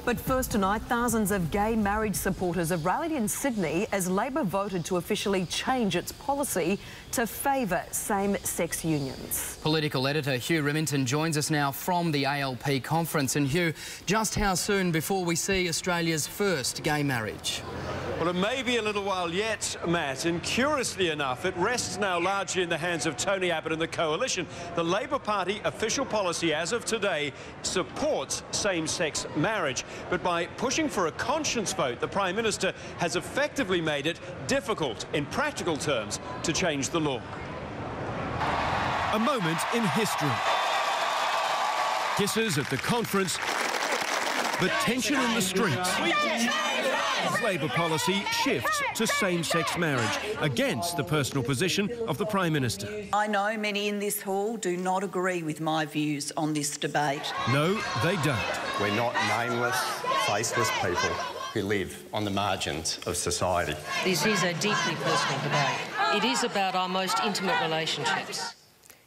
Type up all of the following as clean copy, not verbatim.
But first tonight, thousands of gay marriage supporters have rallied in Sydney as Labor voted to officially change its policy to favour same-sex unions. Political editor Hugh Remington joins us now from the ALP conference. And Hugh, just how soon before we see Australia's first gay marriage? Well, it may be a little while yet, Matt, and curiously enough, it rests now largely in the hands of Tony Abbott and the Coalition. The Labor Party official policy as of today supports same-sex marriage, but by pushing for a conscience vote, the Prime Minister has effectively made it difficult, in practical terms, to change the law. A moment in history. Kisses at the conference, but tension in the streets. Labor policy shifts to same-sex marriage against the personal position of the Prime Minister. I know many in this hall do not agree with my views on this debate. No, they don't. We're not nameless, faceless people who live on the margins of society. This is a deeply personal debate. It is about our most intimate relationships.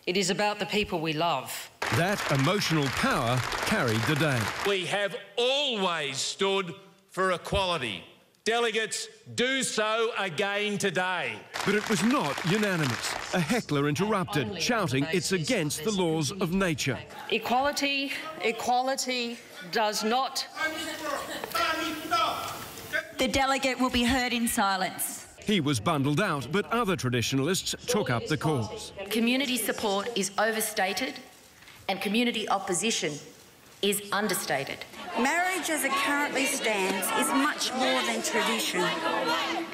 It is about the people we love. That emotional power carried the day. We have always stood for equality. Delegates do so again today. But it was not unanimous. A heckler interrupted, shouting it's against the laws of nature. Equality does not... The delegate will be heard in silence. He was bundled out, but other traditionalists took up the cause. Community support is overstated and community opposition is understated. Marriage as it currently stands is much more than tradition.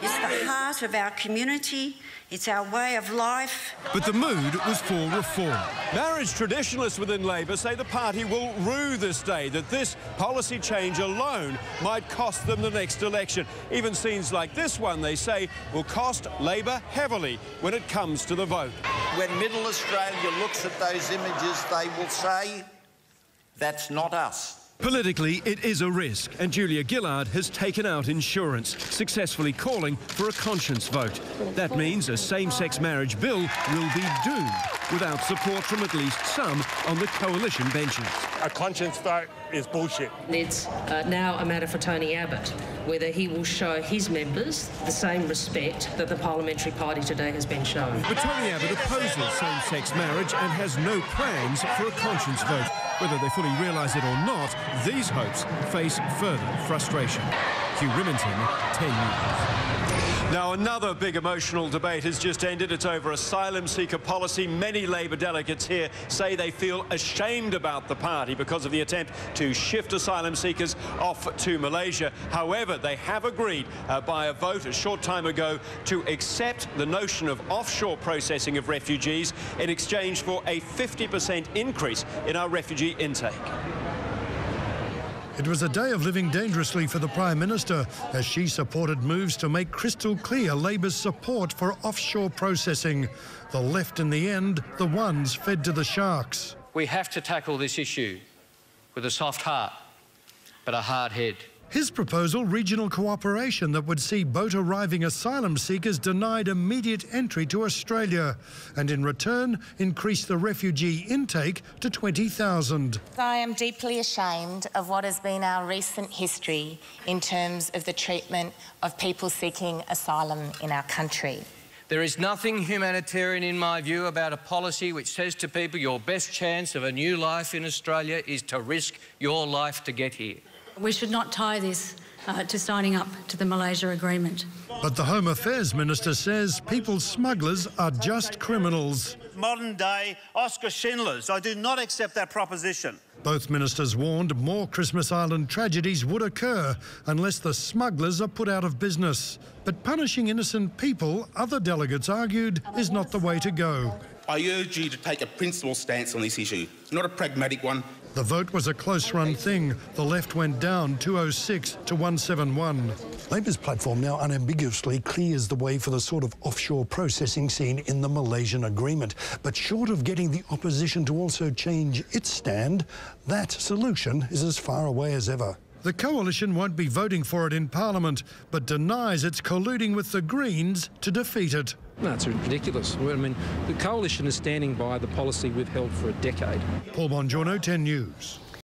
It's the heart of our community, it's our way of life. But the mood was for reform. Marriage traditionalists within Labor say the party will rue this day, that this policy change alone might cost them the next election. Even scenes like this one, they say, will cost Labor heavily when it comes to the vote. When Middle Australia looks at those images, they will say, that's not us. Politically, it is a risk, and Julia Gillard has taken out insurance, successfully calling for a conscience vote. That means a same-sex marriage bill will be doomed without support from at least some on the coalition benches. A conscience vote is bullshit. It's now a matter for Tony Abbott whether he will show his members the same respect that the parliamentary party today has been shown. But Tony Abbott opposes same-sex marriage and has no plans for a conscience vote. Whether they fully realise it or not, these hopes face further frustration. Hugh Remington, 10 News. Now, another big emotional debate has just ended. It's over asylum seeker policy. Many Labor delegates here say they feel ashamed about the party because of the attempt to shift asylum seekers off to Malaysia. However, they have agreed by a vote a short time ago to accept the notion of offshore processing of refugees in exchange for a 50% increase in our refugee intake. It was a day of living dangerously for the Prime Minister as she supported moves to make crystal clear Labor's support for offshore processing. The left in the end, the ones fed to the sharks. We have to tackle this issue with a soft heart, but a hard head. His proposal, regional cooperation that would see boat-arriving asylum seekers denied immediate entry to Australia and in return increase the refugee intake to 20,000. I am deeply ashamed of what has been our recent history in terms of the treatment of people seeking asylum in our country. There is nothing humanitarian in my view about a policy which says to people your best chance of a new life in Australia is to risk your life to get here. We should not tie this to signing up to the Malaysia Agreement. But the Home Affairs Minister says people smugglers are just criminals. Modern-day Oscar Schindlers. I do not accept that proposition. Both ministers warned more Christmas Island tragedies would occur unless the smugglers are put out of business. But punishing innocent people, other delegates argued, is not the way to go. I urge you to take a principled stance on this issue, not a pragmatic one. The vote was a close-run thing. The left went down 206 to 171. Labor's platform now unambiguously clears the way for the sort of offshore processing seen in the Malaysian agreement. But short of getting the opposition to also change its stand, that solution is as far away as ever. The coalition won't be voting for it in Parliament, but denies it's colluding with the Greens to defeat it. No, it's ridiculous. I mean, the coalition is standing by the policy we've held for a decade. Paul Bongiorno, 10 News.